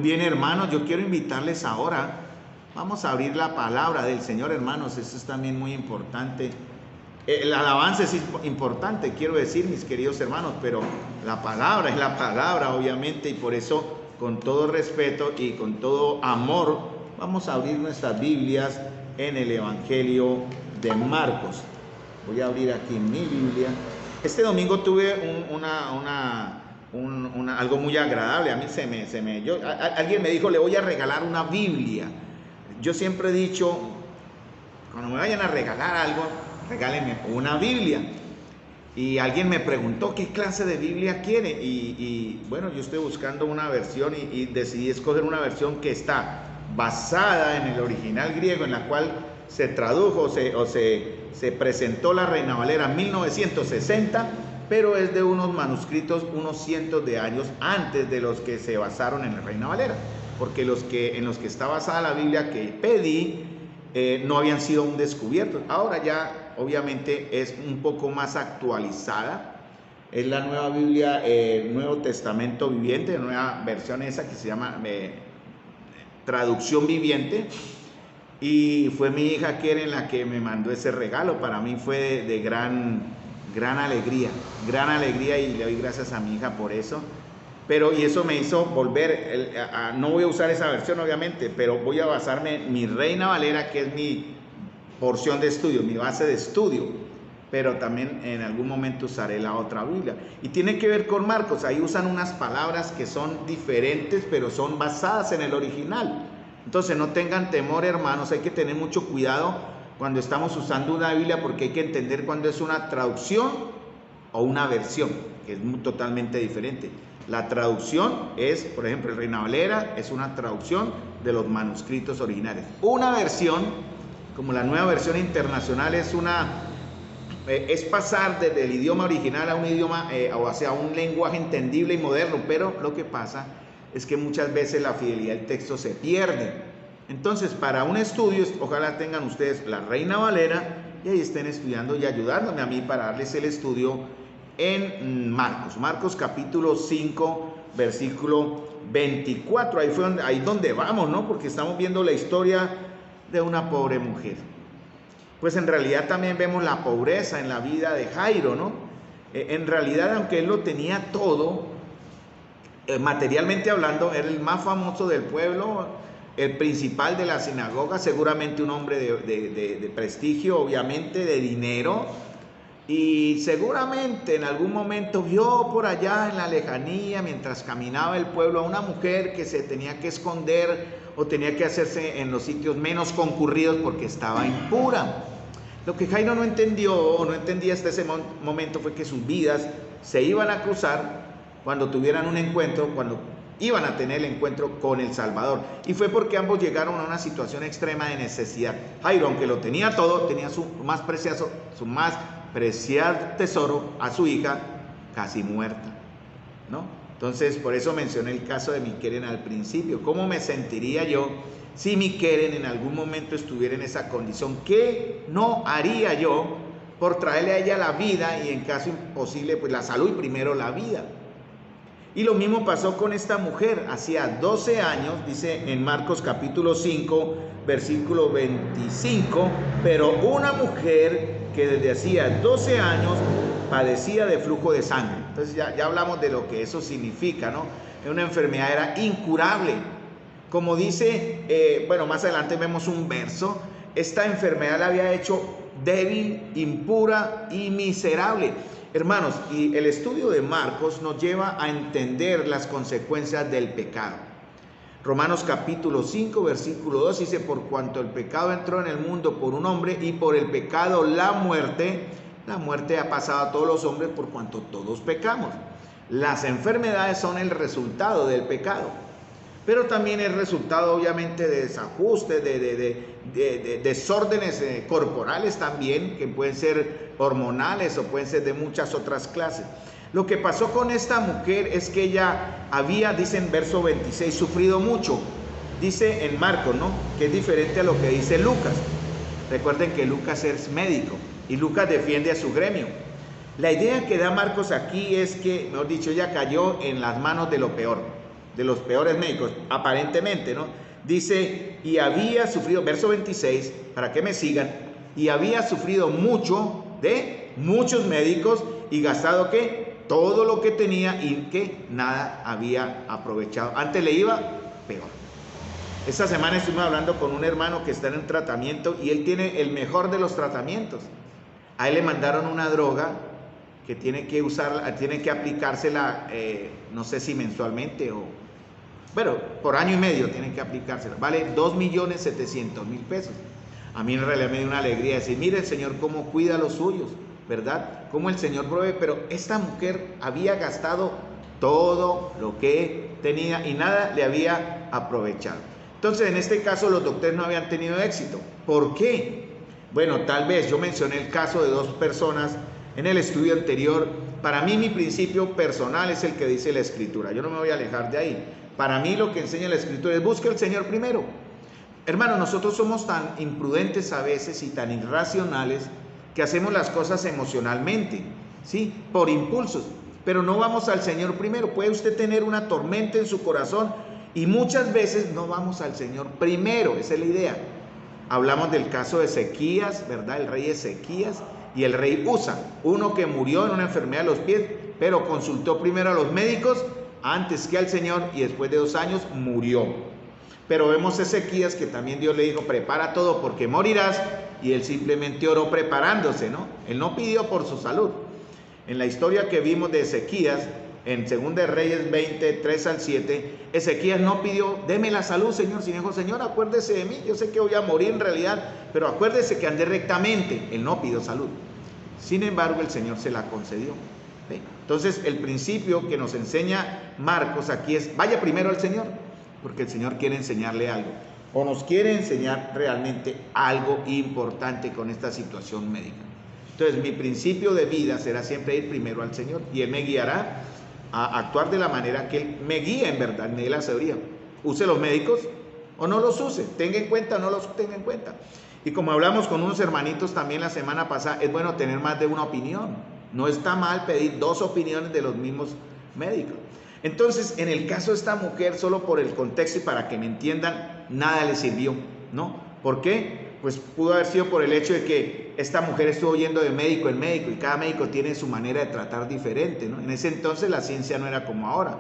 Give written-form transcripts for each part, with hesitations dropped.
Bien, hermanos, yo quiero invitarles ahora. Vamos a abrir la palabra del Señor, hermanos. Esto es también muy importante. El alabanza es importante, quiero decir, mis queridos hermanos, pero la palabra es la palabra, obviamente, y por eso, con todo respeto y con todo amor, vamos a abrir nuestras Biblias en el Evangelio de Marcos. Voy a abrir aquí mi Biblia. Este domingo tuve algo muy agradable. A mí alguien me dijo, le voy a regalar una Biblia. Yo siempre he dicho, cuando me vayan a regalar algo, regálenme una Biblia. Y alguien me preguntó qué clase de Biblia quiere. Y bueno, yo estoy buscando una versión y decidí escoger una versión que está basada en el original griego, en la cual se tradujo o se presentó la Reina Valera en 1960, pero es de unos manuscritos unos cientos de años antes de los que se basaron en la Reina Valera, porque en los que está basada la Biblia que pedí no habían sido aún descubiertos. Ahora ya obviamente es un poco más actualizada. Es la nueva Biblia, Nuevo Testamento Viviente, nueva versión esa que se llama Traducción Viviente. Y fue mi hija Keren la que me mandó ese regalo. Para mí fue de gran alegría, y le doy gracias a mi hija por eso. Y eso me hizo volver, no voy a usar esa versión obviamente, pero voy a basarme en mi Reina Valera, que es mi porción de estudio, mi base de estudio, pero también en algún momento usaré la otra Biblia. Y tiene que ver con Marcos, ahí usan unas palabras que son diferentes, pero son basadas en el original. Entonces no tengan temor, hermanos, hay que tener mucho cuidado cuando estamos usando una Biblia, porque hay que entender cuando es una traducción o una versión, que es totalmente diferente. La traducción es, por ejemplo, el Reina Valera es una traducción de los manuscritos originales. Una versión, como la nueva versión internacional, es pasar desde el idioma original a un idioma, o sea, un lenguaje entendible y moderno, pero lo que pasa es que muchas veces la fidelidad del texto se pierde. Entonces, para un estudio, ojalá tengan ustedes la Reina Valera y ahí estén estudiando y ayudándome a mí para darles el estudio en Marcos capítulo 5, versículo 24. Ahí donde vamos, ¿no? Porque estamos viendo la historia de una pobre mujer. Pues en realidad también vemos la pobreza en la vida de Jairo, ¿no? En realidad, aunque él lo tenía todo, materialmente hablando, era el más famoso del pueblo, el principal de la sinagoga, seguramente un hombre de prestigio, obviamente, de dinero, y seguramente en algún momento vio por allá en la lejanía, mientras caminaba el pueblo, a una mujer que se tenía que esconder o tenía que hacerse en los sitios menos concurridos porque estaba impura. Lo que Jairo no entendía hasta ese momento fue que sus vidas se iban a cruzar cuando tuvieran un encuentro, cuando iban a tener el encuentro con el Salvador. Y fue porque ambos llegaron a una situación extrema de necesidad. Jairo, aunque lo tenía todo, tenía su más preciado tesoro, a su hija, casi muerta, ¿no? Entonces, por eso mencioné el caso de mi Keren al principio. ¿Cómo me sentiría yo si mi Keren en algún momento estuviera en esa condición? ¿Qué no haría yo por traerle a ella la vida y en caso imposible, pues la salud y primero la vida? Y lo mismo pasó con esta mujer. Hacía 12 años, dice en Marcos capítulo 5, versículo 25, pero una mujer que desde hacía 12 años padecía de flujo de sangre. Entonces ya hablamos de lo que eso significa, ¿no? Una enfermedad era incurable. Como dice, más adelante vemos un verso, esta enfermedad la había hecho débil, impura y miserable. Hermanos, y el estudio de Marcos nos lleva a entender las consecuencias del pecado. Romanos capítulo 5, versículo 2 dice, por cuanto el pecado entró en el mundo por un hombre y por el pecado la muerte ha pasado a todos los hombres por cuanto todos pecamos. Las enfermedades son el resultado del pecado, pero también el resultado obviamente de desajustes, de desórdenes corporales también, que pueden ser hormonales o pueden ser de muchas otras clases. Lo que pasó con esta mujer es que ella había, dice en verso 26, sufrido mucho. Dice en Marcos, ¿no? Que es diferente a lo que dice Lucas. Recuerden que Lucas es médico y Lucas defiende a su gremio. La idea que da Marcos aquí es que, mejor dicho, ella cayó en las manos de lo peor. de los peores médicos, aparentemente, ¿no? Dice, y había sufrido, verso 26, para que me sigan, y había sufrido mucho de muchos médicos y gastado, ¿qué? Todo lo que tenía y que nada había aprovechado. Antes le iba peor. Esta semana estuvimos hablando con un hermano que está en un tratamiento y él tiene el mejor de los tratamientos. A él le mandaron una droga que tiene que usarla, tiene que aplicársela, no sé si mensualmente o, bueno, por año y medio tienen que aplicársela. Vale 2.700.000 pesos. A mí en realidad me dio una alegría decir, mire el Señor cómo cuida a los suyos, ¿verdad? Cómo el Señor provee, pero esta mujer había gastado todo lo que tenía y nada le había aprovechado. Entonces, en este caso, los doctores no habían tenido éxito. ¿Por qué? Bueno, tal vez yo mencioné el caso de 2 personas en el estudio anterior. Para mí, mi principio personal es el que dice la Escritura. Yo no me voy a alejar de ahí. Para mí, lo que enseña la Escritura es busca al Señor primero. Hermano, nosotros somos tan imprudentes a veces y tan irracionales que hacemos las cosas emocionalmente, ¿sí? Por impulsos. Pero no vamos al Señor primero. Puede usted tener una tormenta en su corazón y muchas veces no vamos al Señor primero, esa es la idea. Hablamos del caso de Ezequías, ¿verdad? El rey Ezequías y el rey Usa, uno que murió en una enfermedad de los pies, pero consultó primero a los médicos antes que al Señor y después de 2 años murió. Pero vemos a Ezequías que también Dios le dijo, prepara todo porque morirás, y él simplemente oró preparándose, ¿no? Él no pidió por su salud. En la historia que vimos de Ezequías, en 2 de Reyes 20, 3 al 7, Ezequías no pidió, deme la salud, Señor, sino dijo, Señor, acuérdese de mí, yo sé que voy a morir en realidad, pero acuérdese que andé rectamente. Él no pidió salud. Sin embargo, el Señor se la concedió. ¿Sí? Entonces, el principio que nos enseña Marcos aquí es, vaya primero al Señor, porque el Señor quiere enseñarle algo, o nos quiere enseñar realmente algo importante con esta situación médica. Entonces, mi principio de vida será siempre ir primero al Señor, y Él me guiará a actuar de la manera que Él me guía en verdad, me dé la sabiduría. Use los médicos o no los use, tenga en cuenta o no los tenga en cuenta. Y como hablamos con unos hermanitos también la semana pasada, es bueno tener más de una opinión. No está mal pedir 2 opiniones de los mismos médicos. Entonces, en el caso de esta mujer, solo por el contexto y para que me entiendan, nada le sirvió, ¿no? ¿Por qué? Pues pudo haber sido por el hecho de que esta mujer estuvo yendo de médico en médico y cada médico tiene su manera de tratar diferente, ¿no? En ese entonces la ciencia no era como ahora.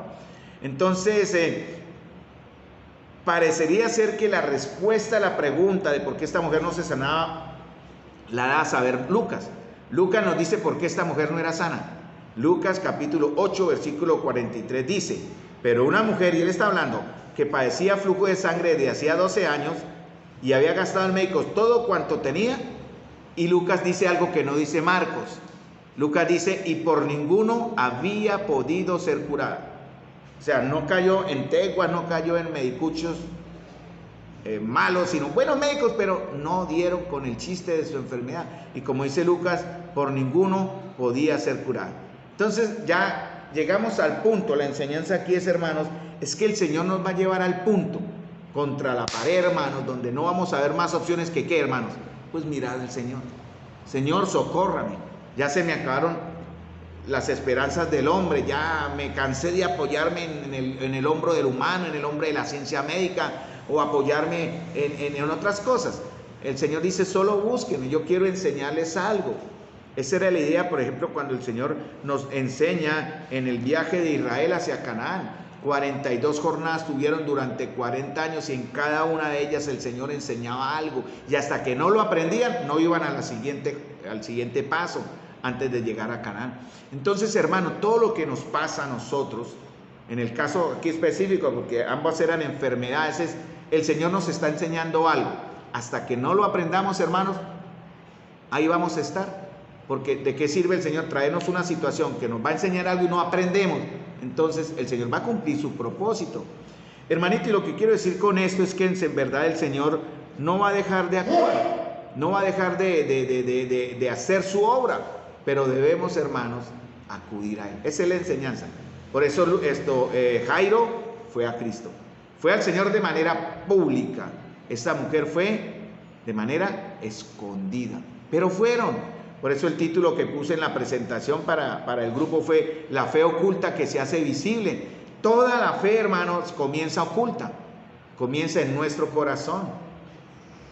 Entonces, parecería ser que la respuesta a la pregunta de por qué esta mujer no se sanaba la da a saber Lucas. Lucas nos dice por qué esta mujer no era sana. Lucas capítulo 8, versículo 43 dice, pero una mujer, y él está hablando, que padecía flujo de sangre desde hacía 12 años y había gastado en médicos todo cuanto tenía, y Lucas dice algo que no dice Marcos. Lucas dice, y por ninguno había podido ser curada. O sea, no cayó en teguas, no cayó en medicuchos malos, sino buenos médicos, pero no dieron con el chiste de su enfermedad. Y como dice Lucas, por ninguno podía ser curada. Entonces ya llegamos al punto, la enseñanza aquí es, hermanos, es que el Señor nos va a llevar al punto, contra la pared, hermanos, donde no vamos a ver más opciones que ¿qué, hermanos? Pues mirad al Señor. Señor, socórrame. Ya se me acabaron las esperanzas del hombre, ya me cansé de apoyarme en el hombro del humano, en el hombro de la ciencia médica, o apoyarme en otras cosas. El Señor dice, solo búsquenme, yo quiero enseñarles algo. Esa era la idea, por ejemplo, cuando el Señor nos enseña en el viaje de Israel hacia Canaán. 42 jornadas tuvieron durante 40 años y en cada una de ellas el Señor enseñaba algo. Y hasta que no lo aprendían, no iban al siguiente paso antes de llegar a Canaán. Entonces, hermano, todo lo que nos pasa a nosotros, en el caso aquí específico, porque ambas eran enfermedades, el Señor nos está enseñando algo. Hasta que no lo aprendamos, hermanos, ahí vamos a estar. Porque ¿de qué sirve el Señor traernos una situación que nos va a enseñar algo y no aprendemos? Entonces el Señor va a cumplir su propósito. Hermanito, y lo que quiero decir con esto es que en verdad el Señor no va a dejar de actuar, no va a dejar de hacer su obra, pero debemos, hermanos, acudir a Él. Esa es la enseñanza. Por eso Jairo fue a Cristo, fue al Señor de manera pública. Esta mujer fue de manera escondida, pero fueron. Por eso el título que puse en la presentación para el grupo fue La fe oculta que se hace visible. Toda la fe, hermanos, comienza oculta, comienza en nuestro corazón.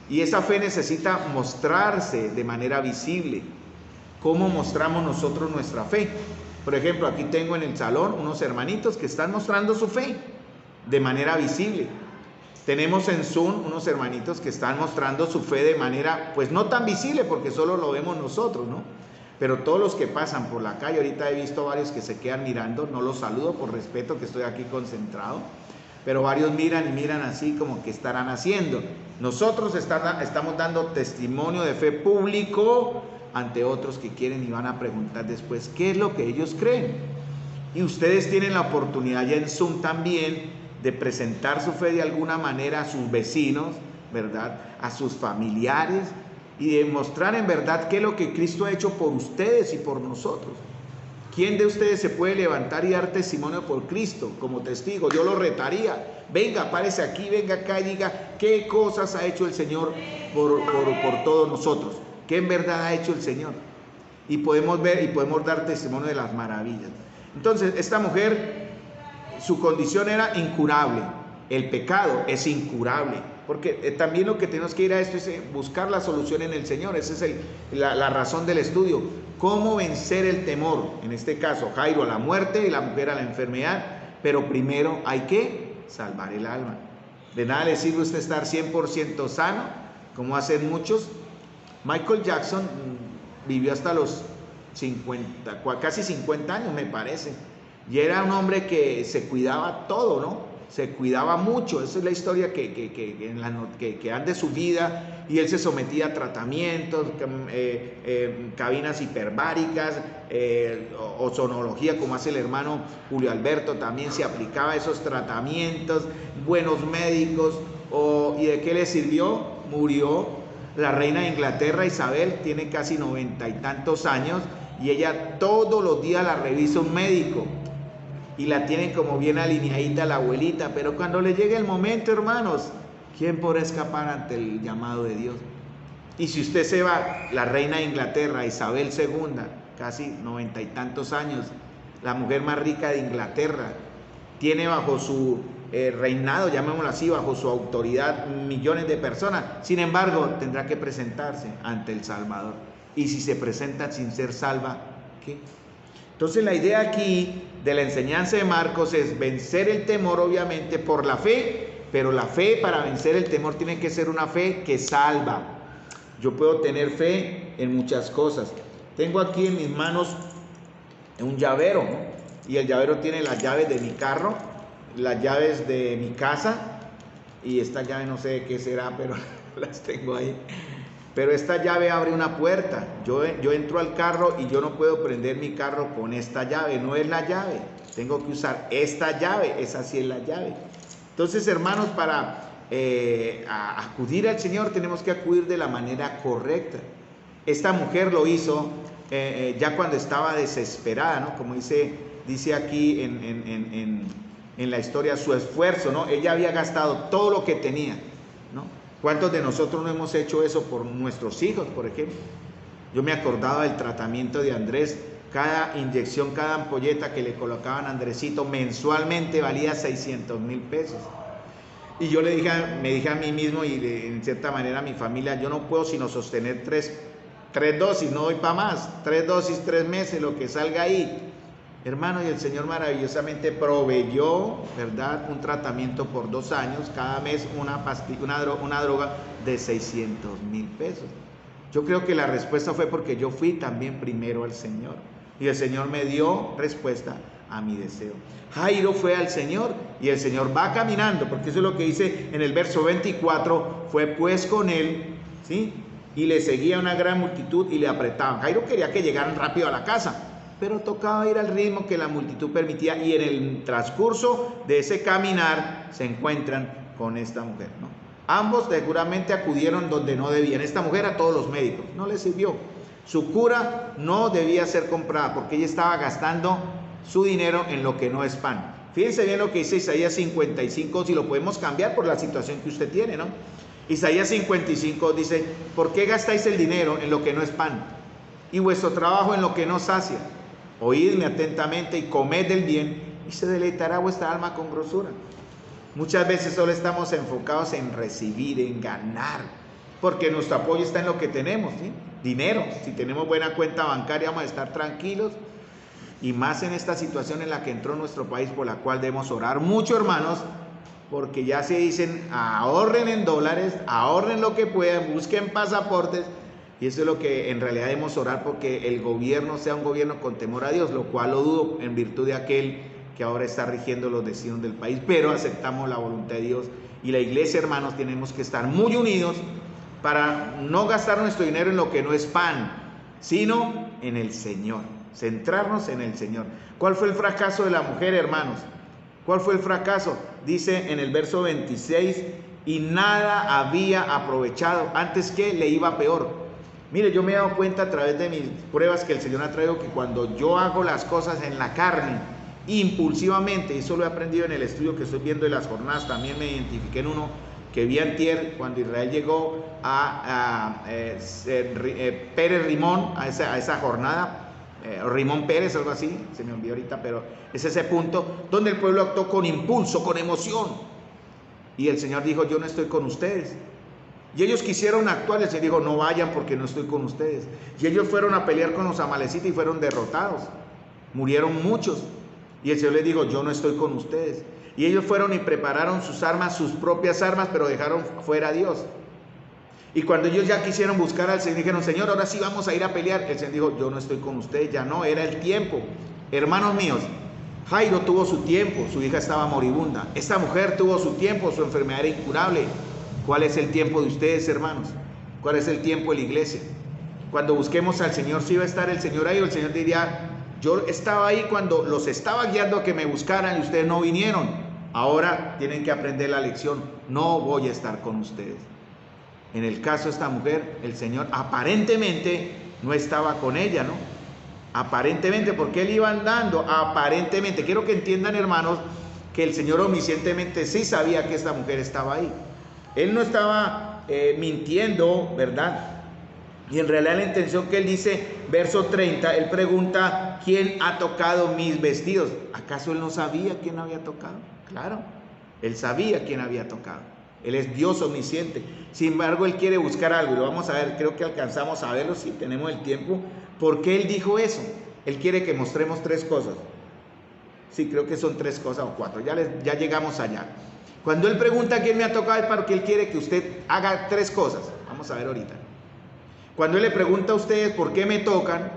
Y esa fe necesita mostrarse de manera visible. ¿Cómo mostramos nosotros nuestra fe? Por ejemplo, aquí tengo en el salón unos hermanitos que están mostrando su fe de manera visible. Tenemos en Zoom unos hermanitos que están mostrando su fe de manera, pues no tan visible porque solo lo vemos nosotros, ¿no? Pero todos los que pasan por la calle, ahorita he visto varios que se quedan mirando, no los saludo por respeto que estoy aquí concentrado, pero varios miran y miran así como que estarán haciendo. Nosotros estamos dando testimonio de fe público ante otros que quieren y van a preguntar después qué es lo que ellos creen. Y ustedes tienen la oportunidad ya en Zoom también de presentar su fe de alguna manera a sus vecinos, ¿verdad? A sus familiares, y de mostrar en verdad qué es lo que Cristo ha hecho por ustedes y por nosotros. ¿Quién de ustedes se puede levantar y dar testimonio por Cristo como testigo? Yo lo retaría. Venga, párese aquí, venga acá y diga qué cosas ha hecho el Señor por todos nosotros. ¿Qué en verdad ha hecho el Señor? Y podemos ver y podemos dar testimonio de las maravillas. Entonces, esta mujer, su condición era incurable. El pecado es incurable. Porque también lo que tenemos que ir a esto es buscar la solución en el Señor. Esa es la razón del estudio. ¿Cómo vencer el temor? En este caso, Jairo a la muerte y la mujer a la enfermedad. Pero primero hay que salvar el alma. De nada le sirve usted estar 100% sano, como hacen muchos. Michael Jackson vivió hasta los 50, casi 50 años me parece. Y era un hombre que se cuidaba todo, ¿no? Se cuidaba mucho. Esa es la historia que dan de su vida. Y él se sometía a tratamientos, cabinas hiperbáricas, ozonología, como hace el hermano Julio Alberto, también se aplicaba esos tratamientos, buenos médicos. ¿Y de qué le sirvió? Murió. La reina de Inglaterra, Isabel, tiene casi 90 y tantos años y ella todos los días la revisa un médico. Y la tienen como bien alineadita la abuelita, pero cuando le llegue el momento, hermanos, ¿quién podrá escapar ante el llamado de Dios? Y si usted se va, la reina de Inglaterra, Isabel II, casi 90 y tantos años, la mujer más rica de Inglaterra, tiene bajo su reinado, llamémoslo así, bajo su autoridad millones de personas. Sin embargo, tendrá que presentarse ante el Salvador. Y si se presenta sin ser salva, ¿qué? Entonces la idea aquí de la enseñanza de Marcos es vencer el temor, obviamente, por la fe, pero la fe para vencer el temor tiene que ser una fe que salva. Yo puedo tener fe en muchas cosas. Tengo aquí en mis manos un llavero, ¿no? Y el llavero tiene las llaves de mi carro, las llaves de mi casa, y esta llave no sé de qué será, pero las tengo ahí. Pero esta llave abre una puerta. Yo entro al carro y yo no puedo prender mi carro con esta llave. No es la llave. Tengo que usar esta llave. Esa sí es la llave. Entonces, hermanos, para acudir al Señor tenemos que acudir de la manera correcta. Esta mujer lo hizo ya cuando estaba desesperada, ¿no? Como dice aquí en la historia, su esfuerzo, ¿no? Ella había gastado todo lo que tenía, ¿no? ¿Cuántos de nosotros no hemos hecho eso por nuestros hijos, por ejemplo? Yo me acordaba del tratamiento de Andrés. Cada inyección, cada ampolleta que le colocaban a Andresito mensualmente valía 600,000 pesos. Y yo me dije a mí mismo y en cierta manera a mi familia, yo no puedo sino sostener tres dosis, no doy para más. 3 dosis, 3 meses, lo que salga ahí. Hermano, y el Señor maravillosamente proveyó, ¿verdad?, un tratamiento por 2 años, cada mes una droga de 600,000 pesos. Yo creo que la respuesta fue porque yo fui también primero al Señor. Y el Señor me dio respuesta a mi deseo. Jairo fue al Señor y el Señor va caminando, porque eso es lo que dice en el verso 24, fue pues con él, ¿sí? Y le seguía una gran multitud y le apretaban. Jairo quería que llegaran rápido a la casa, pero tocaba ir al ritmo que la multitud permitía, y en el transcurso de ese caminar se encuentran con esta mujer, ¿no? Ambos seguramente acudieron donde no debían. Esta mujer a todos los médicos, no le sirvió. Su cura no debía ser comprada porque ella estaba gastando su dinero en lo que no es pan. Fíjense bien lo que dice Isaías 55, si lo podemos cambiar por la situación que usted tiene, ¿no? Isaías 55 dice, ¿por qué gastáis el dinero en lo que no es pan y vuestro trabajo en lo que no sacia? Oídme atentamente y comed del bien y se deleitará vuestra alma con grosura. Muchas veces solo estamos enfocados en recibir, en ganar, porque nuestro apoyo está en lo que tenemos, ¿sí? Dinero. Si tenemos buena cuenta bancaria vamos a estar tranquilos, y más en esta situación en la que entró nuestro país, por la cual debemos orar mucho, hermanos, porque ya se dicen, ahorren en dólares, ahorren lo que puedan, busquen pasaportes, y eso es lo que en realidad debemos orar, porque el gobierno sea un gobierno con temor a Dios, lo cual lo dudo en virtud de aquel que ahora está rigiendo los destinos del país, pero aceptamos la voluntad de Dios, y la iglesia, hermanos, tenemos que estar muy unidos para no gastar nuestro dinero en lo que no es pan, sino en el Señor, centrarnos en el Señor. ¿Cuál fue el fracaso de la mujer, hermanos? ¿Cuál fue el fracaso? Dice en el verso 26, y nada había aprovechado, antes que le iba peor. Mire, yo me he dado cuenta a través de mis pruebas que el Señor ha traído, que cuando yo hago las cosas en la carne, impulsivamente, y eso lo he aprendido en el estudio que estoy viendo de las jornadas, también me identifiqué en uno que vi antier, cuando Israel llegó a Pérez Rimón, a esa jornada, Rimón Pérez, algo así, se me olvidó ahorita, pero es ese punto donde el pueblo actuó con impulso, con emoción, y el Señor dijo, yo no estoy con ustedes. Y ellos quisieron actuar, el Señor dijo, no vayan porque no estoy con ustedes. Y ellos fueron a pelear con los amalecitas y fueron derrotados, murieron muchos, y el Señor les dijo, yo no estoy con ustedes. Y ellos fueron y prepararon sus armas, sus propias armas, pero dejaron fuera a Dios. Y cuando ellos ya quisieron buscar al Señor, dijeron, Señor, ahora sí vamos a ir a pelear. El Señor dijo, yo no estoy con ustedes, ya no, era el tiempo. Hermanos míos, Jairo tuvo su tiempo, su hija estaba moribunda. Esta mujer tuvo su tiempo, su enfermedad era incurable. ¿Cuál es el tiempo de ustedes, hermanos? ¿Cuál es el tiempo de la iglesia? Cuando busquemos al Señor, ¿sí va a estar el Señor ahí? O el Señor diría, yo estaba ahí cuando los estaba guiando a que me buscaran y ustedes no vinieron. Ahora tienen que aprender la lección, no voy a estar con ustedes. En el caso de esta mujer, el Señor aparentemente no estaba con ella, ¿no? Aparentemente, porque él iba andando, aparentemente. Quiero que entiendan, hermanos, que el Señor omniscientemente sí sabía que esta mujer estaba ahí. Él no estaba mintiendo, ¿verdad? Y en realidad la intención que él dice, verso 30, él pregunta, ¿quién ha tocado mis vestidos? ¿Acaso él no sabía quién había tocado? Claro, él sabía quién había tocado. Él es Dios omnisciente. Sin embargo, él quiere buscar algo, y lo vamos a ver, creo que alcanzamos a verlo si tenemos el tiempo. ¿Por qué él dijo eso? Él quiere que mostremos tres cosas. Sí, creo que son tres cosas o cuatro, ya llegamos allá. Cuando él pregunta quién me ha tocado es porque él quiere que usted haga tres cosas. Vamos a ver ahorita. Cuando él le pregunta a ustedes por qué me tocan,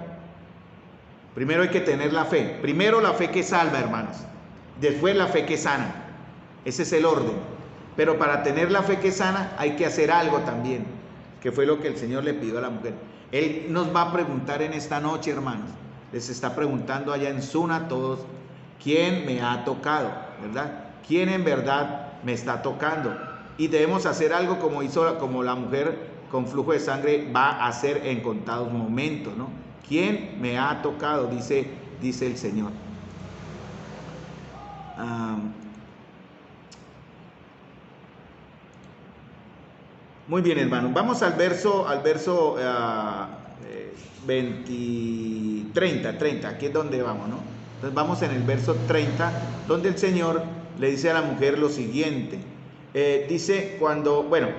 primero hay que tener la fe. Primero la fe que salva, hermanos. Después la fe que sana. Ese es el orden. Pero para tener la fe que sana hay que hacer algo también, que fue lo que el Señor le pidió a la mujer. Él nos va a preguntar en esta noche, hermanos. Les está preguntando allá en Suna a todos, ¿quién me ha tocado? ¿Verdad? ¿Quién en verdad me está tocando? Y debemos hacer algo como la mujer con flujo de sangre va a hacer en contados momentos, ¿no? ¿Quién me ha tocado? Dice el Señor. Muy bien, hermano. Vamos al verso 30, aquí es donde vamos, ¿no? Entonces vamos en el verso 30, donde el Señor le dice a la mujer lo siguiente. Dice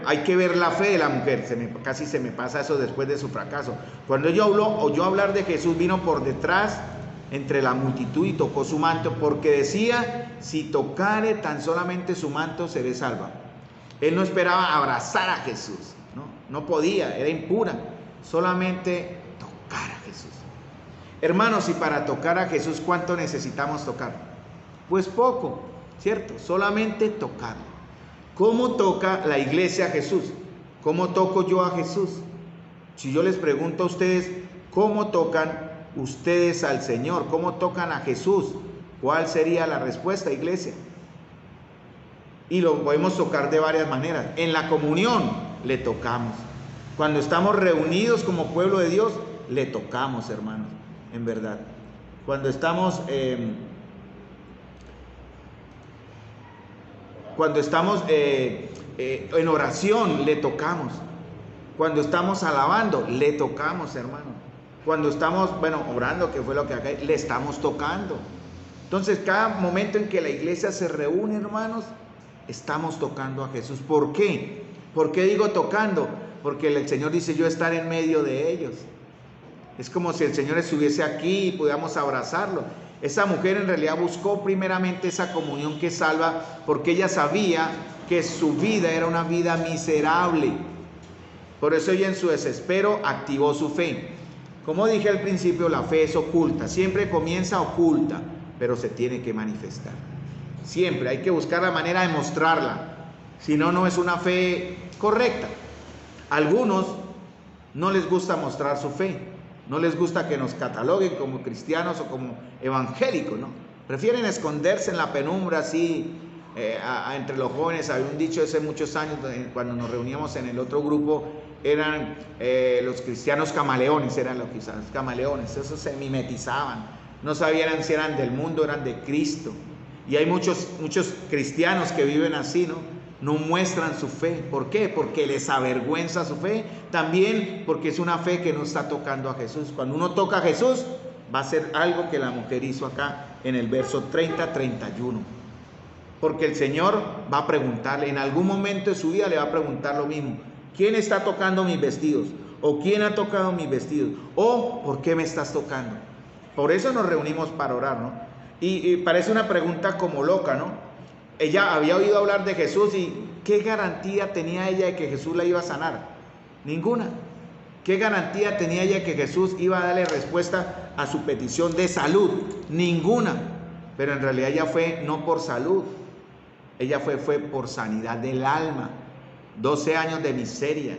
hay que ver la fe de la mujer. Casi se me pasa eso después de su fracaso. Cuando ella oyó hablar de Jesús, vino por detrás entre la multitud y tocó su manto, porque decía, si tocare tan solamente su manto, seré salva. Él no esperaba abrazar a Jesús, no podía, era impura, solamente tocar a Jesús. Hermanos, y para tocar a Jesús, ¿cuánto necesitamos tocar? Pues poco, ¿cierto? Solamente tocarlo. ¿Cómo toca la iglesia a Jesús? ¿Cómo toco yo a Jesús? Si yo les pregunto a ustedes, ¿cómo tocan ustedes al Señor? ¿Cómo tocan a Jesús? ¿Cuál sería la respuesta, iglesia? Y lo podemos tocar de varias maneras. En la comunión le tocamos. Cuando estamos reunidos como pueblo de Dios, le tocamos, hermanos, en verdad. Cuando estamos en oración, le tocamos. Cuando estamos alabando, le tocamos, hermanos. Cuando estamos, orando, que fue lo que acá, le estamos tocando. Entonces, cada momento en que la iglesia se reúne, hermanos, estamos tocando a Jesús. ¿Por qué? ¿Por qué digo tocando? Porque el Señor dice, yo estar en medio de ellos. Es como si el Señor estuviese aquí y pudiéramos abrazarlo. Esa mujer en realidad buscó primeramente esa comunión que salva, porque ella sabía que su vida era una vida miserable. Por eso ella en su desespero activó su fe. Como dije al principio, la fe es oculta. Siempre comienza oculta, pero se tiene que manifestar. Siempre hay que buscar la manera de mostrarla. Si no, no es una fe correcta. A algunos no les gusta mostrar su fe. No les gusta que nos cataloguen como cristianos o como evangélicos, ¿no? Prefieren esconderse en la penumbra así. Entre los jóvenes había un dicho hace muchos años, cuando nos reuníamos en el otro grupo, eran los cristianos camaleones, eran los cristianos camaleones, esos se mimetizaban, no sabían si eran del mundo, eran de Cristo. Y hay muchos cristianos que viven así, ¿no? No muestran su fe. ¿Por qué? Porque les avergüenza su fe. También porque es una fe que no está tocando a Jesús. Cuando uno toca a Jesús, va a ser algo que la mujer hizo acá en el verso 30-31. Porque el Señor va a preguntarle, en algún momento de su vida le va a preguntar lo mismo. ¿Quién está tocando mis vestidos? ¿O quién ha tocado mis vestidos? ¿O por qué me estás tocando? Por eso nos reunimos para orar, ¿no? Y parece una pregunta como loca, ¿no? Ella había oído hablar de Jesús y ¿qué garantía tenía ella de que Jesús la iba a sanar? Ninguna. ¿Qué garantía tenía ella de que Jesús iba a darle respuesta a su petición de salud? Ninguna. Pero en realidad ella fue no por salud, ella fue por sanidad del alma. 12 años de miseria.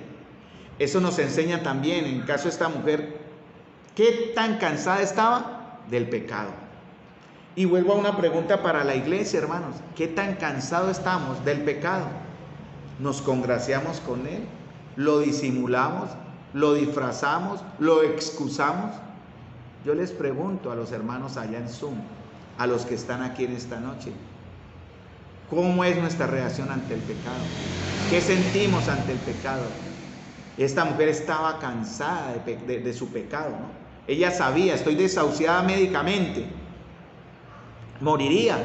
Eso nos enseña también, en el caso de esta mujer, ¿qué tan cansada estaba del pecado? Y vuelvo a una pregunta para la iglesia, hermanos. ¿Qué tan cansados estamos del pecado? ¿Nos congraciamos con él? ¿Lo disimulamos? ¿Lo disfrazamos? ¿Lo excusamos? Yo les pregunto a los hermanos allá en Zoom, a los que están aquí en esta noche, ¿cómo es nuestra reacción ante el pecado? ¿Qué sentimos ante el pecado? Esta mujer estaba cansada de su pecado, ¿no? Ella sabía, estoy desahuciada médicamente, moriría,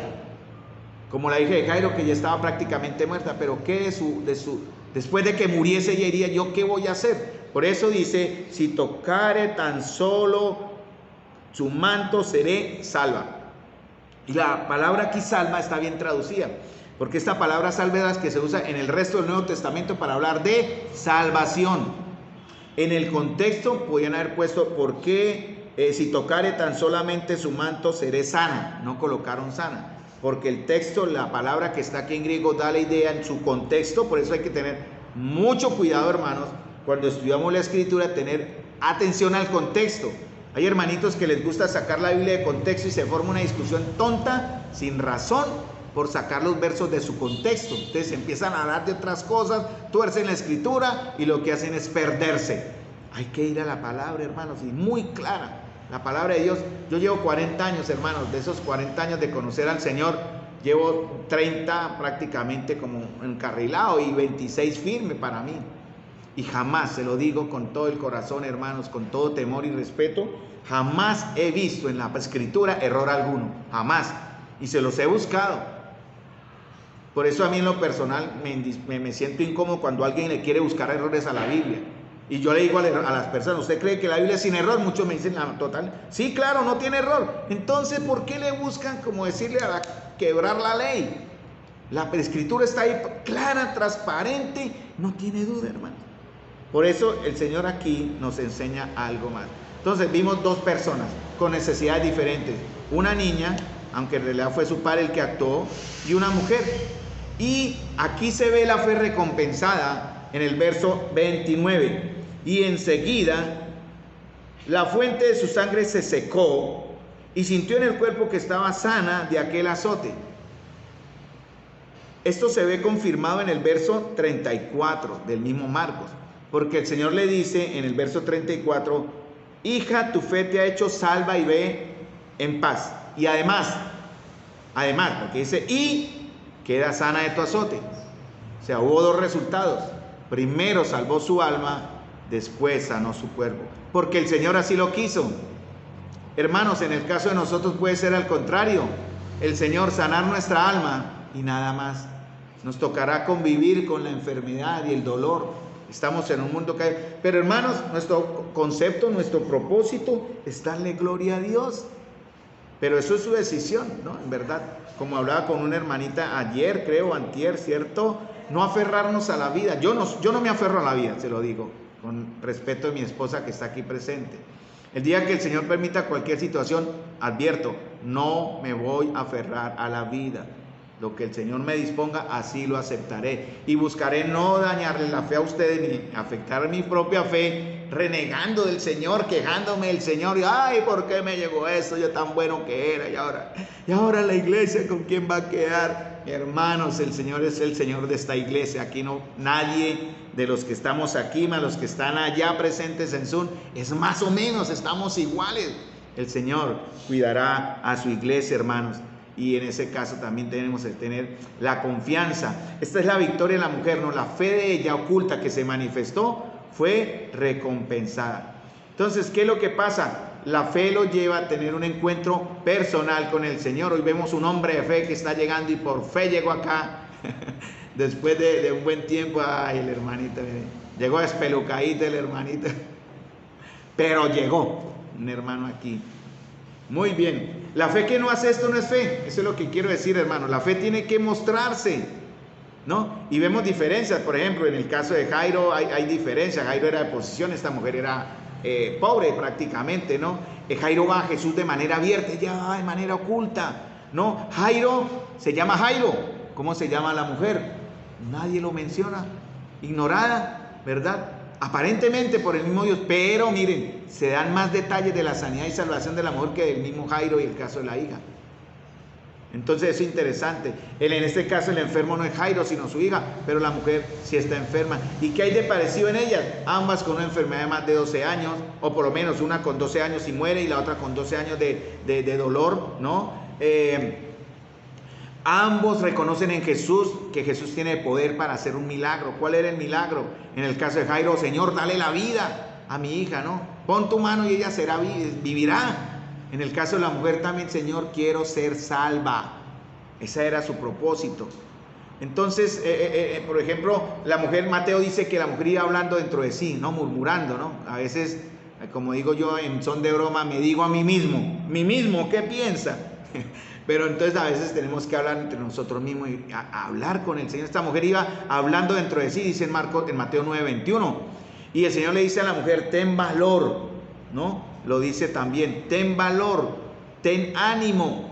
como la hija de Jairo, que ya estaba prácticamente muerta, pero ¿qué después de que muriese ella diría, ¿yo qué voy a hacer? Por eso dice, si tocare tan solo su manto, seré salva. Y la palabra aquí salva está bien traducida, porque esta palabra salva es la que se usa en el resto del Nuevo Testamento para hablar de salvación. En el contexto podían haber puesto, ¿por qué si tocare tan solamente su manto seré sana? No colocaron sana, porque el texto, la palabra que está aquí en griego da la idea en su contexto. Por eso hay que tener mucho cuidado, hermanos, cuando estudiamos la escritura, tener atención al contexto. Hay hermanitos que les gusta sacar la Biblia de contexto y se forma una discusión tonta, sin razón, por sacar los versos de su contexto. Entonces empiezan a hablar de otras cosas, tuercen la escritura y lo que hacen es perderse. Hay que ir a la palabra, hermanos, y muy clara. La palabra de Dios. Yo llevo 40 años, hermanos, de esos 40 años de conocer al Señor, llevo 30 prácticamente como encarrilado y 26 firme para mí. Y jamás, se lo digo con todo el corazón, hermanos, con todo temor y respeto, jamás he visto en la escritura error alguno, jamás. Y se los he buscado. Por eso a mí en lo personal me siento incómodo cuando alguien le quiere buscar errores a la Biblia. Y yo le digo a las personas, ¿usted cree que la Biblia es sin error? Muchos me dicen, total, sí, claro, no tiene error. Entonces, ¿por qué le buscan como decirle a quebrar la ley? La escritura está ahí clara, transparente, no tiene duda, hermano. Por eso el Señor aquí nos enseña algo más. Entonces vimos dos personas con necesidades diferentes. Una niña, aunque en realidad fue su padre el que actuó, y una mujer. Y aquí se ve la fe recompensada en el verso 29. Y enseguida la fuente de su sangre se secó y sintió en el cuerpo que estaba sana de aquel azote. Esto se ve confirmado en el verso 34 del mismo Marcos, porque el Señor le dice en el verso 34, hija, tu fe te ha hecho salva y ve en paz. Y además, porque dice, y queda sana de tu azote. O sea, hubo dos resultados. Primero salvó su alma, después sanó su cuerpo, porque el Señor así lo quiso. Hermanos, en el caso de nosotros puede ser al contrario. el Señor sanar nuestra alma y nada más. Nos tocará convivir con la enfermedad y el dolor. Estamos en un mundo caído. Pero hermanos, nuestro concepto, nuestro propósito es darle gloria a Dios. Pero eso es su decisión, ¿no? En verdad, como hablaba con una hermanita ayer, creo, antier, ¿cierto? No aferrarnos a la vida. Yo no me aferro a la vida, se lo digo, con respeto a mi esposa que está aquí presente. El día que el Señor permita cualquier situación, advierto, no me voy a aferrar a la vida. Lo que el Señor me disponga, así lo aceptaré. Y buscaré no dañarle la fe a ustedes ni afectar mi propia fe, renegando del Señor, quejándome del Señor. Y, ay, ¿por qué me llegó esto? Yo tan bueno que era. Y ahora la iglesia, ¿con quién va a quedar? Hermanos, el Señor es el Señor de esta iglesia. Aquí no, nadie de los que estamos aquí, más los que están allá presentes en Zoom, es más o menos, estamos iguales. El Señor cuidará a su iglesia, hermanos. Y en ese caso también tenemos que tener la confianza. Esta es la victoria de la mujer, ¿no? La fe de ella oculta que se manifestó fue recompensada. Entonces, ¿qué es lo que pasa? La fe lo lleva a tener un encuentro personal con el Señor. Hoy vemos un hombre de fe que está llegando y por fe llegó acá. Después de un buen tiempo, ay, el hermanito, llegó espelucadito el hermanito. Pero llegó un hermano aquí. Muy bien. La fe que no hace esto no es fe. Eso es lo que quiero decir, hermano. La fe tiene que mostrarse, ¿no? Y vemos diferencias. Por ejemplo, en el caso de Jairo hay diferencias. Jairo era de posición, esta mujer era pobre prácticamente, ¿no? Jairo va a Jesús de manera abierta, ella va de manera oculta, ¿no? Jairo se llama Jairo. ¿Cómo se llama la mujer? Nadie lo menciona. Ignorada, ¿verdad? Aparentemente por el mismo Dios, pero miren, se dan más detalles de la sanidad y salvación de la mujer que del mismo Jairo y el caso de la hija. Entonces eso es interesante. En este caso el enfermo no es Jairo sino su hija, pero la mujer sí está enferma. ¿Y qué hay de parecido en ellas? Ambas con una enfermedad de más de 12 años, o por lo menos una con 12 años y muere y la otra con 12 años de dolor, ¿no? Ambos reconocen en Jesús que Jesús tiene poder para hacer un milagro. ¿Cuál era el milagro? En el caso de Jairo, Señor, dale la vida a mi hija, ¿no? Pon tu mano y ella vivirá. En el caso de la mujer también, Señor, quiero ser salva. Ese era su propósito. Entonces, por ejemplo, la mujer, Mateo dice que la mujer iba hablando dentro de sí, ¿no? Murmurando, ¿no? A veces, como digo yo en son de broma, me digo a mí mismo, ¿qué piensa? Pero entonces a veces tenemos que hablar entre nosotros mismos y hablar con el Señor. Esta mujer iba hablando dentro de sí, dice en Mateo 9:21. Y el Señor le dice a la mujer, ten valor, ¿no? Lo dice también, ten valor, ten ánimo.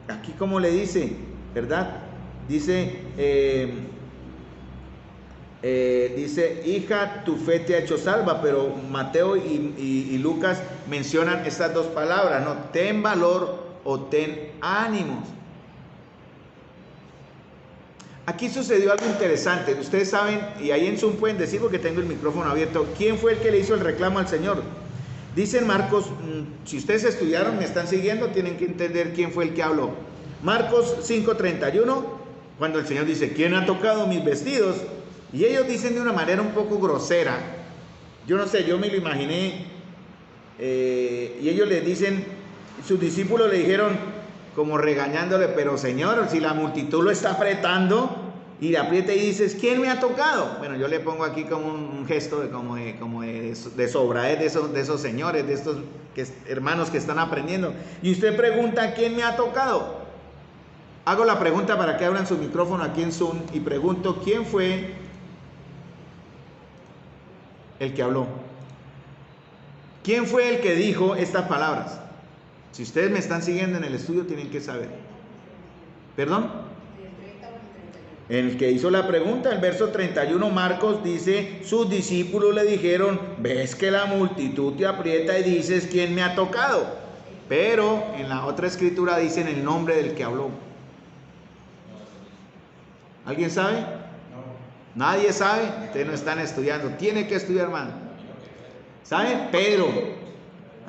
Aquí como le dice, ¿verdad? Dice, hija, tu fe te ha hecho salva, pero Mateo y Lucas mencionan estas dos palabras, ¿no? Ten valor o ten ánimos. Aquí sucedió algo interesante. Ustedes saben, y ahí en Zoom pueden decir porque tengo el micrófono abierto, ¿quién fue el que le hizo el reclamo al Señor? Dice en Marcos, si ustedes estudiaron, me están siguiendo, tienen que entender quién fue el que habló. Marcos 5:31, cuando el Señor dice, ¿quién ha tocado mis vestidos? Y ellos dicen de una manera un poco grosera. Yo no sé, yo me lo imaginé. Y ellos le dicen, sus discípulos le dijeron, como regañándole, pero Señor, si la multitud lo está apretando y le aprieta y dices, ¿quién me ha tocado? Bueno, yo le pongo aquí como un gesto de sobradez de esos señores, de estos hermanos que están aprendiendo. Y usted pregunta, ¿quién me ha tocado? Hago la pregunta para que abran su micrófono aquí en Zoom y pregunto, ¿quién fue el que habló? ¿Quién fue el que dijo estas palabras? Si ustedes me están siguiendo en el estudio, tienen que saber. ¿Perdón? El que hizo la pregunta, el verso 31, Marcos dice, sus discípulos le dijeron, ves que la multitud te aprieta y dices, ¿quién me ha tocado? Pero en la otra escritura dicen el nombre del que habló. ¿Alguien sabe? No. ¿Nadie sabe? Ustedes no están estudiando. Tiene que estudiar, hermano. ¿Sabe? Pedro.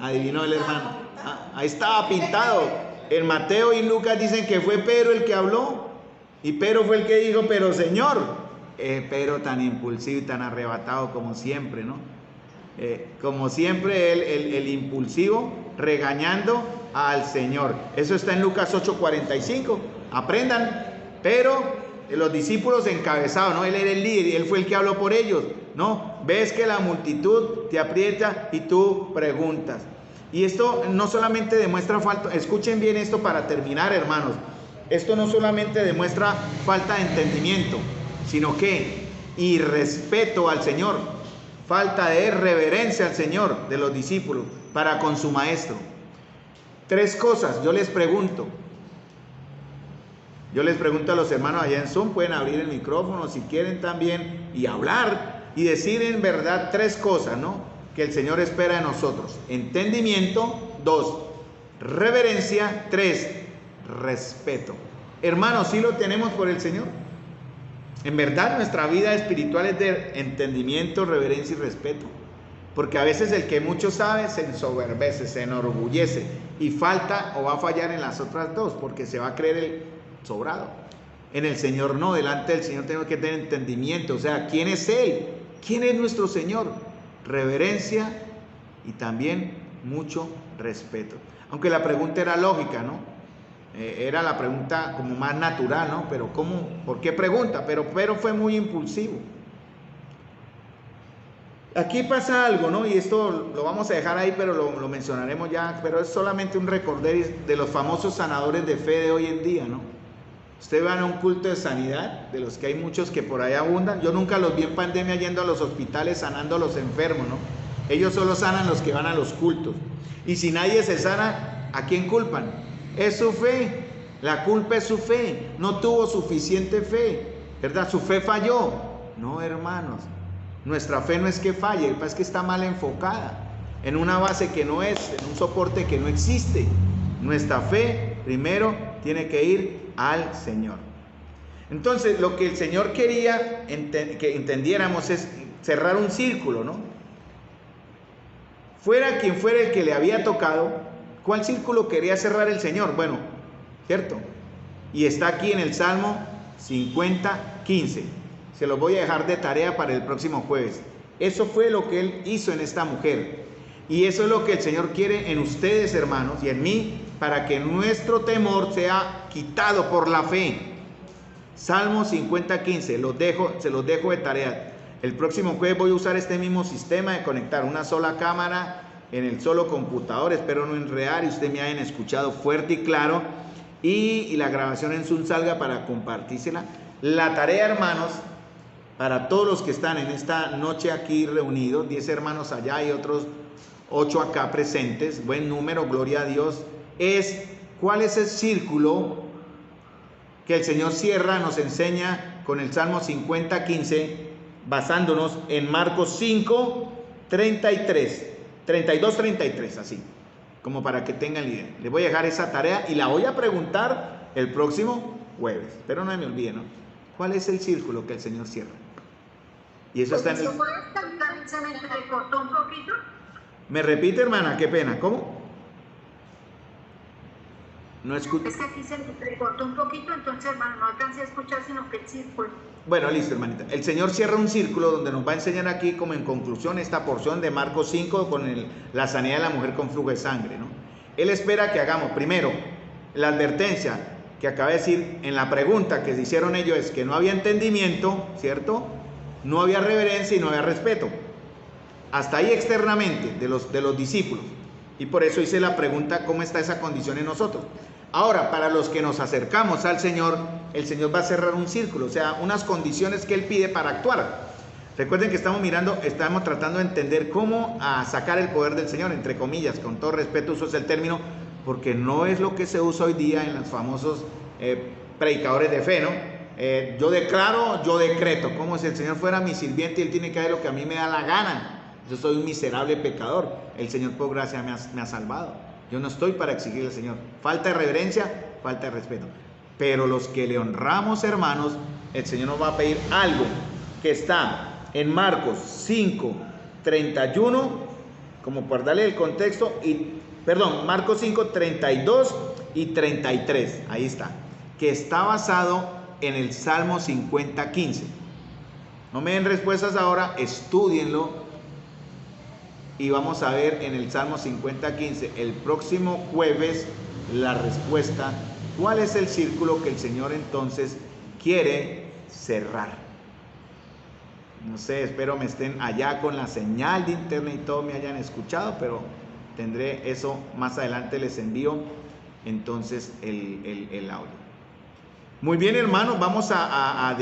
Adivinó el hermano. Ahí estaba pintado. En Mateo y Lucas dicen que fue Pedro el que habló. Y Pedro fue el que dijo, pero Señor. Pedro tan impulsivo y tan arrebatado como siempre, ¿no? Como siempre, el impulsivo regañando al Señor. Eso está en Lucas 8:45. Aprendan. Pero los discípulos encabezados, ¿no? Él era el líder y él fue el que habló por ellos, ¿no? Ves que la multitud te aprieta y tú preguntas. Y esto no solamente demuestra falta, escuchen bien esto para terminar, hermanos. Esto no solamente demuestra falta de entendimiento, sino que irrespeto al Señor, falta de reverencia al Señor de los discípulos para con su maestro. Tres cosas, yo les pregunto a los hermanos allá en Zoom, pueden abrir el micrófono si quieren también y hablar y decir en verdad tres cosas, ¿no? Que el Señor espera de nosotros. Entendimiento, 2, reverencia, 3, respeto. Hermanos, ¿sí lo tenemos por el Señor? En verdad nuestra vida espiritual es de entendimiento, reverencia y respeto. Porque a veces el que mucho sabe se ensoberbece, se enorgullece y falta o va a fallar en las otras dos porque se va a creer el sobrado. En el Señor no, delante del Señor tenemos que tener entendimiento. O sea, ¿quién es Él? ¿Quién es nuestro Señor? Reverencia y también mucho respeto. Aunque la pregunta era lógica, ¿no? Era la pregunta como más natural, ¿no? Pero ¿cómo? ¿Por qué pregunta? Pero fue muy impulsivo. Aquí pasa algo, ¿no? Y esto lo vamos a dejar ahí, pero lo mencionaremos ya. Pero es solamente un recorder de los famosos sanadores de fe de hoy en día, ¿no? Ustedes van a un culto de sanidad, de los que hay muchos que por ahí abundan. Yo nunca los vi en pandemia yendo a los hospitales sanando a los enfermos, ¿no? Ellos solo sanan los que van a los cultos. Y si nadie se sana, ¿a quién culpan? Es su fe. La culpa es su fe. No tuvo suficiente fe, ¿verdad? Su fe falló. No, hermanos. Nuestra fe no es que falle, es que está mal enfocada. En una base que no es, en un soporte que no existe. Nuestra fe, primero, tiene que ir al Señor. Entonces, lo que el Señor quería que entendiéramos es cerrar un círculo, ¿no? Fuera quien fuera el que le había tocado, ¿cuál círculo quería cerrar el Señor? Bueno, ¿cierto? Y está aquí en el Salmo 50:15. Se los voy a dejar de tarea para el próximo jueves. Eso fue lo que Él hizo en esta mujer. Y eso es lo que el Señor quiere en ustedes, hermanos, y en mí, para que nuestro temor sea quitado por la fe. Salmo 50:15, se los dejo de tarea. El próximo jueves voy a usar este mismo sistema de conectar una sola cámara en el solo computador. Espero no enredar y ustedes me hayan escuchado fuerte y claro. Y la grabación en Zoom salga para compartírsela. La tarea, hermanos, para todos los que están en esta noche aquí reunidos, 10 hermanos allá y otros 8 acá presentes, buen número, gloria a Dios, es cuál es el círculo que el Señor cierra, nos enseña con el Salmo 50:15, basándonos en Marcos 5:32-33, así, como para que tengan la idea. Les voy a dejar esa tarea y la voy a preguntar el próximo jueves, pero no me olviden, ¿no? ¿Cuál es el círculo que el Señor cierra? Y eso está en el... ¿Se me recortó un poquito? ¿Me repite, hermana? Qué pena. ¿Cómo? No escucho. Es que aquí se me recortó un poquito, entonces, hermano, no alcancé a escuchar, sino que el círculo. Bueno, listo, hermanita. El Señor cierra un círculo donde nos va a enseñar aquí, como en conclusión, esta porción de Marcos 5 con la sanidad de la mujer con flujo de sangre, ¿no? Él espera que hagamos, primero, la advertencia que acabé de decir en la pregunta que se hicieron ellos, es que no había entendimiento, ¿cierto? No había reverencia y no había respeto. Hasta ahí externamente de los discípulos. Y por eso hice la pregunta, ¿cómo está esa condición en nosotros? Ahora, para los que nos acercamos al Señor, el Señor va a cerrar un círculo, o sea, unas condiciones que Él pide para actuar. Recuerden que estamos tratando de entender cómo sacar el poder del Señor, entre comillas, con todo respeto uso ese término, porque no es lo que se usa hoy día en los famosos predicadores de fe, ¿no? Yo declaro, yo decreto, como si el Señor fuera mi sirviente y Él tiene que hacer lo que a mí me da la gana. Yo soy un miserable pecador, el Señor por gracia me ha salvado. Yo no estoy para exigirle al Señor. Falta de reverencia, falta de respeto. Pero los que le honramos, hermanos, el Señor nos va a pedir algo que está en Marcos 5:31, como por darle el contexto, Marcos 5:32 y 33, ahí está, que está basado en el Salmo 50:15. No me den respuestas ahora, estúdienlo y vamos a ver en el Salmo 50:15 el próximo jueves la respuesta. ¿Cuál es el círculo que el Señor entonces quiere cerrar? No sé, espero me estén allá con la señal de internet y todo me hayan escuchado, pero tendré eso más adelante, les envío entonces el audio. Muy bien, hermanos, vamos a